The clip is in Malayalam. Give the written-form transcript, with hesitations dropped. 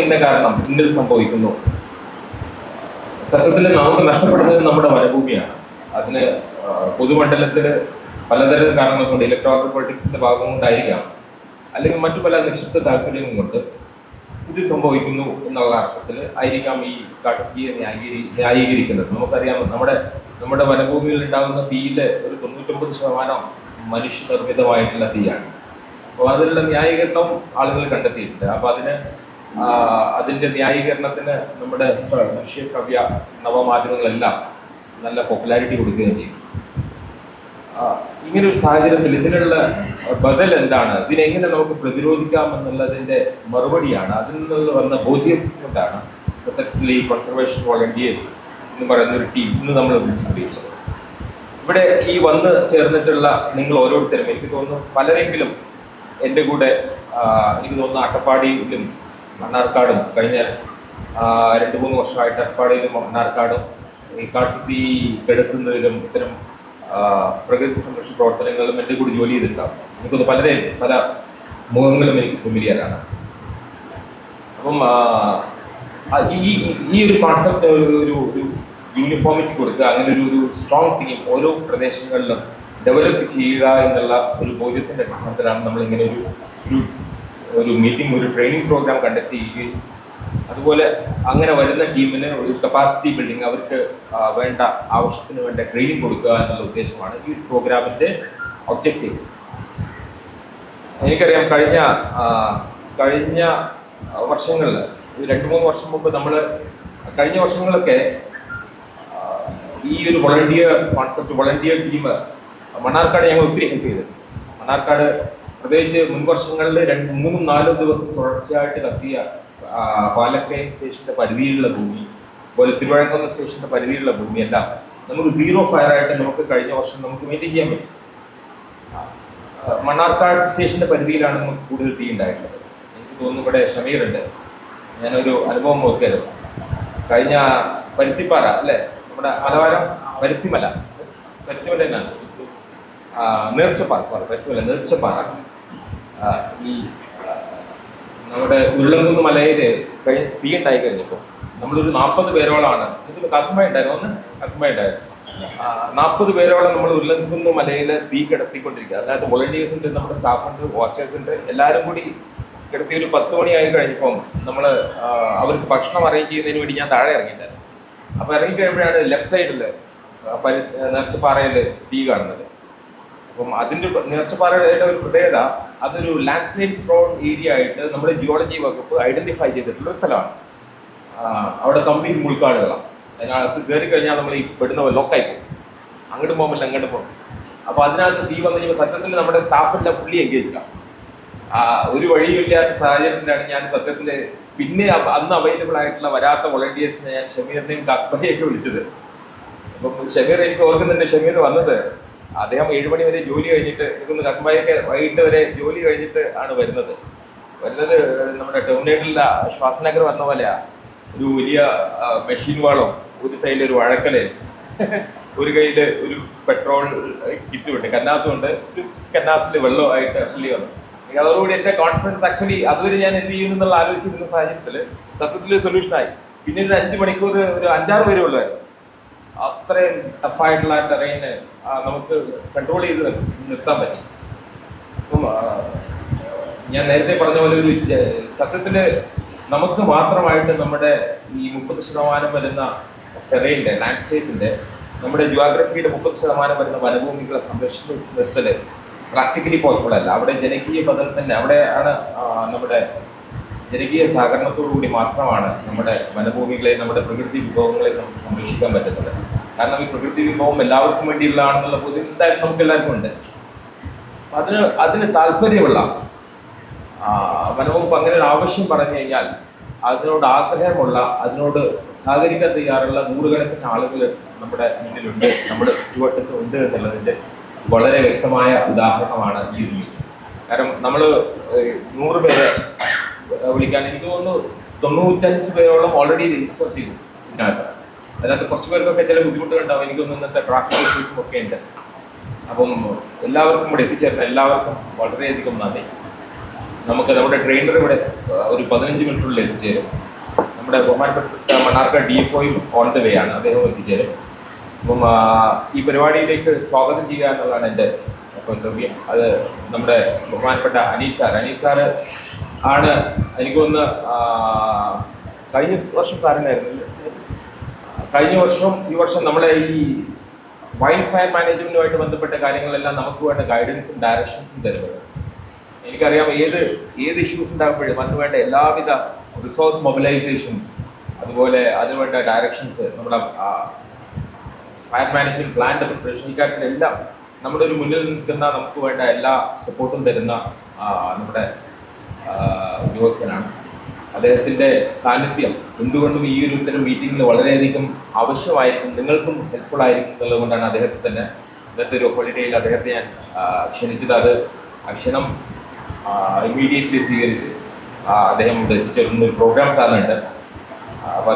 ഇന്ന കാരണം ഇന്നത് സംഭവിക്കുന്നു. സത്യത്തിൽ നമുക്ക് നഷ്ടപ്പെടുന്നത് നമ്മുടെ വനഭൂമിയാണ്. അതിന് പൊതുമണ്ഡലത്തിൽ പലതരം കാരണങ്ങൾ കൊണ്ട്, ഇലക്ട്രോണിക് പൊളിറ്റിക്സിന്റെ ഭാഗം കൊണ്ടായിരിക്കാം, അല്ലെങ്കിൽ മറ്റു പല നിക്ഷിപ്ത താല്പര്യങ്ങൾ കൊണ്ട് ഇത് സംഭവിക്കുന്നു എന്നുള്ള അർത്ഥത്തിൽ ആയിരിക്കാം ഈ കാട്ടുതീയെ ന്യായീകരിക്കുന്നത്. നമുക്കറിയാം, നമ്മുടെ വനഭൂമിയിൽ ഉണ്ടാകുന്ന തീയില് ഒരു 99% മനുഷ്യനിർമ്മിതമായിട്ടുള്ള തീയാണ്. അപ്പോൾ അതിനുള്ള ന്യായീകരണം ആളുകൾ കണ്ടെത്തിയിട്ടുണ്ട്. അപ്പോൾ അതിന്റെ ന്യായീകരണത്തിന് നമ്മുടെ ദൃശ്യ ശ്രവ്യ നവമാധ്യമങ്ങളെല്ലാം നല്ല പോപ്പുലാരിറ്റി കൊടുക്കുകയും ചെയ്യും. ഇങ്ങനെ ഒരു സാഹചര്യത്തിൽ ഇതിനുള്ള ബദൽ എന്താണ്, ഇതിനെങ്ങനെ നമുക്ക് പ്രതിരോധിക്കാം എന്നുള്ളതിന്റെ മറുപടിയാണ്, അതിൽ നിന്ന് വന്ന ബോധ്യം കൊണ്ടാണ് സത്യത്തിൽ ഈ കൺസർവേഷൻ വോളണ്ടിയേഴ്സ് എന്ന് പറയുന്ന ഒരു ടീം ഇന്ന് നമ്മൾ വിളിച്ചുകൊണ്ടിരിക്കുന്നത്. ഇവിടെ ഈ വന്ന് ചേർന്നിട്ടുള്ള നിങ്ങൾ ഓരോരുത്തരും, എനിക്ക് തോന്നുന്നു പലരെങ്കിലും എൻ്റെ കൂടെ എനിക്ക് തോന്നുന്നു അട്ടപ്പാടിയിലും മണ്ണാർക്കാടും കഴിഞ്ഞ 2-3 വർഷമായിട്ട് അട്ടപ്പാടിയിലും മണ്ണാർക്കാടും ഈ കാട്ടുതീ കെടുത്തുന്നതിലും ഇത്തരം പ്രകൃതി സംരക്ഷണ പ്രവർത്തനങ്ങളിലും എൻ്റെ കൂടി ജോലി ചെയ്തിട്ടുണ്ടാകും. എനിക്കൊന്ന് പല മുഖങ്ങളും എനിക്ക് ഫെമിലിയറാണ്. അപ്പം ഈ ഒരു കോൺസെപ്റ്റ് ഒരു യൂണിഫോമിറ്റി കൊടുക്കുക, അങ്ങനെ ഒരു സ്ട്രോങ് ടീം ഓരോ പ്രദേശങ്ങളിലും ഡെവലപ്പ് ചെയ്യുക എന്നുള്ള ഒരു ബോധ്യത്തിൻ്റെ അടിസ്ഥാനത്തിലാണ് നമ്മളിങ്ങനെ ഒരു മീറ്റിംഗ്, ഒരു ട്രെയിനിങ് പ്രോഗ്രാം കണ്ടക്ട് ചെയ്യുകയും അതുപോലെ അങ്ങനെ വരുന്ന ടീമിന് ഒരു കപ്പാസിറ്റി ബിൽഡിംഗ്, അവർക്ക് വേണ്ട ആവശ്യത്തിന് വേണ്ട ട്രെയിനിങ് കൊടുക്കുക എന്നുള്ള ഉദ്ദേശമാണ് ഈ പ്രോഗ്രാമിൻ്റെ ഒബ്ജക്റ്റീവ്. എനിക്കറിയാം, കഴിഞ്ഞ വർഷങ്ങളിൽ 2-3 വർഷം മുമ്പ് കഴിഞ്ഞ വർഷങ്ങളൊക്കെ ഈ ഒരു volunteer concept, volunteer team Mannarkkad ഞങ്ങൾ ഒത്തിരി ഹെൽപ്പ് ചെയ്തിട്ടുണ്ട്. മണ്ണാർക്കാട് പ്രത്യേകിച്ച് മുൻവർഷങ്ങളിൽ 3-4 ദിവസം തുടർച്ചയായിട്ട് കത്തിയ പാലക്കയം സ്റ്റേഷന്റെ പരിധിയിലുള്ള ഭൂമി, അതുപോലെ തിരുവഴങ്കുന്ന് സ്റ്റേഷന്റെ പരിധിയിലുള്ള ഭൂമിയെല്ലാം നമുക്ക് 0 ഫയർ ആയിട്ട് നമുക്ക് കഴിഞ്ഞ വർഷം നമുക്ക് മെയിൻറ്റെയിൻ ചെയ്യാൻ പറ്റും. മണ്ണാർക്കാട് സ്റ്റേഷന്റെ പരിധിയിലാണ് നമുക്ക് കൂടുതൽ തീ ഉണ്ടായിട്ടുള്ളത്. എനിക്ക് തോന്നുന്നു ഇവിടെ ഷമീർ ഉണ്ട്. ഞാനൊരു അനുഭവം നോക്കിയായിരുന്നു. കഴിഞ്ഞ പരുത്തിപ്പാറ അല്ലേ, നമ്മുടെ മലവാരം പരുത്തിമല തന്നെയാണ്, നേർച്ചപ്പാറ ഈ നമ്മുടെ ഉരുളംകുന്ന് മലയിൽ തീ ഉണ്ടായി കഴിഞ്ഞപ്പോൾ നമ്മളൊരു 40 പേരോളാണ്, എനിക്ക് കസമ ഉണ്ടായിരുന്നു, 40 പേരോളം നമ്മൾ ഉരുളംകുന്ന് മലയിൽ തീ കിടത്തിക്കൊണ്ടിരിക്കുക. അതിനകത്ത് വോളണ്ടിയേഴ്സ് ഉണ്ട്, നമ്മുടെ സ്റ്റാഫ് ഉണ്ട്, വാച്ചേഴ്സ് ഉണ്ട്, എല്ലാവരും കൂടി കിടത്തി. ഒരു 10 മണിയായി കഴിഞ്ഞപ്പം നമ്മൾ അവർക്ക് ഭക്ഷണം അറേഞ്ച് ചെയ്യുന്നതിന് വേണ്ടി ഞാൻ താഴെ ഇറങ്ങിയിട്ടായിരുന്നു. അപ്പോൾ ഇറങ്ങിക്കഴിയുമ്പോഴാണ് ലെഫ്റ്റ് സൈഡിൽ നേർച്ചപ്പാറയിൽ തീ കാണുന്നത്. അപ്പം അതിൻ്റെ നേർച്ചപ്പാറയുടെ ഒരു പ്രത്യേകത, അതൊരു ലാൻഡ് സ്ലൈഡ് പ്രോൺ ഏരിയ ആയിട്ട് നമ്മുടെ ജിയോളജി വകുപ്പ് ഐഡന്റിഫൈ ചെയ്തിട്ടുള്ള ഒരു സ്ഥലമാണ്. അവിടെ കംപ്ലീറ്റ് മുൾക്കാടുകളാണ്. അതിനകത്ത് കയറി കഴിഞ്ഞാൽ നമ്മൾ ഈ പെടുന്ന ലോക്കായി പോകും, അങ്ങോട്ട് പോകുമ്പോൾ അങ്ങോട്ട് പോകും. അപ്പോൾ അതിനകത്ത് തീ വന്നു കഴിഞ്ഞാൽ സത്യത്തിൽ നമ്മുടെ സ്റ്റാഫെല്ലാം ഫുള്ളി എൻഗേജ്ഡാണ്. ഒരു വഴിയില്ലാത്ത സാഹചര്യത്തിലാണ് ഞാൻ സത്യത്തിൽ പിന്നെ അന്ന് അവൈലബിൾ ആയിട്ടുള്ള വരാത്ത വോളണ്ടിയേഴ്സിനെ ഞാൻ ഷമീറിനെയും കസ്ബയെയൊക്കെ വിളിച്ചത്. അപ്പം ഷമീർ, എനിക്ക് ഓർക്കുന്നുണ്ട്, ഷമീർ വന്നത് അദ്ദേഹം 7 മണി വരെ ജോലി കഴിഞ്ഞിട്ട്, എനിക്കൊന്ന് കസ്ബയൊക്കെ വൈകിട്ട് വരെ ജോലി കഴിഞ്ഞിട്ട് ആണ് വരുന്നത്. നമ്മുടെ ടെർമിനേറ്ററിൽ ശ്വാസനഗർ വന്ന പോലെയാ, ഒരു വലിയ മെഷീൻ വാളും, ഒരു സൈഡിൽ ഒരു വഴക്കല്, ഒരു കയ്യിൽ ഒരു പെട്രോൾ കിറ്റുമുണ്ട്, കന്നാസുണ്ട്, ഒരു കന്നാസിൽ വെള്ളമായിട്ട് പുള്ളി വന്നു. അതോടുകൂടി എൻ്റെ കോൺഫിഡൻസ് ആക്ച്വലി അതുവരെ ഞാൻ എന്ത് ചെയ്യുന്നു എന്നുള്ള ആലോചിച്ചിരുന്ന സാഹചര്യത്തിൽ സത്യത്തിൽ സൊല്യൂഷനായി. പിന്നെ ഒരു 5 മണിക്കൂർ ഒരു 5-6 പേരെ ഉള്ളായിരുന്നു. അത്രയും ടഫായിട്ടുള്ള ടെറൈന് നമുക്ക് കൺട്രോൾ ചെയ്ത് നിർത്താൻ പറ്റി. അപ്പം ഞാൻ നേരത്തെ പറഞ്ഞ പോലെ ഒരു സത്യത്തിൽ നമുക്ക് മാത്രമായിട്ട് നമ്മുടെ ഈ 30% വരുന്ന ടെറൈൻ്റെ, ലാൻഡ്സ്കേപ്പിൻ്റെ, നമ്മുടെ ജിയോഗ്രഫിയുടെ 30% വരുന്ന വനഭൂമികളെ സംരക്ഷിച്ച് നിർത്തൽ പ്രാക്ടിക്കലി പോസിബിൾ അല്ല. അവിടെ ജനകീയ ബദൽ തന്നെ, അവിടെയാണ് നമ്മുടെ ജനകീയ സഹകരണത്തോടുകൂടി മാത്രമാണ് നമ്മുടെ വനഭൂമികളെ, നമ്മുടെ പ്രകൃതി വിഭവങ്ങളെ നമുക്ക് സംരക്ഷിക്കാൻ പറ്റുന്നത്. കാരണം ഈ പ്രകൃതി വിഭവം എല്ലാവർക്കും വേണ്ടിയുള്ളതാണെന്നുള്ള ബോധ്യം എന്തായാലും നമുക്ക് എല്ലാവർക്കും ഉണ്ട്. അതിന് താല്പര്യമുള്ള വനവകുപ്പ് അങ്ങനെ ഒരു ആവശ്യം പറഞ്ഞു കഴിഞ്ഞാൽ അതിനോട് ആഗ്രഹമുള്ള, അതിനോട് സഹകരിക്കാൻ തയ്യാറുള്ള നൂറുകണക്കിന് ആളുകൾ നമ്മുടെ മുന്നിലുണ്ട്, നമ്മുടെ ചുറ്റുവട്ടത്ത് ഉണ്ട് എന്നുള്ളതിൻ്റെ വളരെ വ്യക്തമായ ഉദാഹരണമാണ് ഈ ഒരു മീറ്റിംഗ്. കാരണം നമ്മൾ 100 പേരെ വിളിക്കാൻ, എനിക്ക് തോന്നുന്നു 95 പേരോളം ഓൾറെഡി രജിസ്റ്റർ ചെയ്തു ഇതിനകത്ത്. അതിനകത്ത് കുറച്ച് പേർക്കൊക്കെ ചില ബുദ്ധിമുട്ടുകളുണ്ടാവും. എനിക്ക് തോന്നുന്നു ഇന്നത്തെ ട്രാഫിക് ഇഷ്യൂസും ഒക്കെ ഉണ്ട്. അപ്പം എല്ലാവർക്കും ഇവിടെ എത്തിച്ചേർന്ന എല്ലാവർക്കും വളരെയധികം നന്ദി. നമുക്ക് നമ്മുടെ ട്രെയിനർ ഇവിടെ ഒരു 15 മിനിറ്റിനുള്ളിൽ എത്തിച്ചേരും. നമ്മുടെ ബഹുമാനപ്പെട്ട മണ്ണാർക്കാട് DFOയും ഓൺ ദ വേ ആണ്, അദ്ദേഹം എത്തിച്ചേരും. അപ്പം ഈ പരിപാടിയിലേക്ക് സ്വാഗതം ചെയ്യുക എന്നുള്ളതാണ് എൻ്റെ കർത്തവ്യം. അത് നമ്മുടെ ബഹുമാനപ്പെട്ട അനീഷ് സാറ് ആണ്. എനിക്ക് തോന്നുന്നു കഴിഞ്ഞ വർഷം സാറിനായിരുന്നു, കഴിഞ്ഞ വർഷം ഈ വർഷം നമ്മളെ ഈ വൈൽഡ് ഫയർ മാനേജ്മെന്റുമായിട്ട് ബന്ധപ്പെട്ട കാര്യങ്ങളെല്ലാം നമുക്ക് വേണ്ട ഗൈഡൻസും ഡയറക്ഷൻസും തരുന്നത്. എനിക്കറിയാം ഏത് ഇഷ്യൂസ് ഉണ്ടാകുമ്പോഴും അതിന് വേണ്ട എല്ലാവിധ റിസോഴ്സ് മൊബിലൈസേഷൻ, അതുപോലെ അതിനുവേണ്ട ഡയറക്ഷൻസ്, നമ്മുടെ ഫയർ മാനേജ്മെന്റ് പ്ലാന്റെ പ്രിപ്പറേഷൻ, ഈ കാര്യത്തിലെല്ലാം നമ്മുടെ ഒരു മുന്നിൽ നിൽക്കുന്ന നമുക്ക് വേണ്ട എല്ലാ സപ്പോർട്ടും തരുന്ന നമ്മുടെ ഉദ്യോഗസ്ഥനാണ്. അദ്ദേഹത്തിൻ്റെ സാന്നിധ്യം എന്തുകൊണ്ടും ഈ ഒരു ഇത്തരം മീറ്റിങ്ങിൽ വളരെയധികം ആവശ്യമായിരിക്കും, നിങ്ങൾക്കും ഹെൽപ്ഫുൾ ആയിരിക്കും എന്നുള്ളതുകൊണ്ടാണ് അദ്ദേഹത്തെ തന്നെ ഇന്നത്തെ ഒരു ഹോളിഡേയിൽ അദ്ദേഹത്തെ ഞാൻ ക്ഷണിച്ചത്. അത് ക്ഷണം ഇമ്മീഡിയറ്റ്ലി സ്വീകരിച്ച് അദ്ദേഹം ഇവിടെ എത്തിച്ചേരുന്ന ഒരു പ്രോഗ്രാം സാറിനുണ്ട്.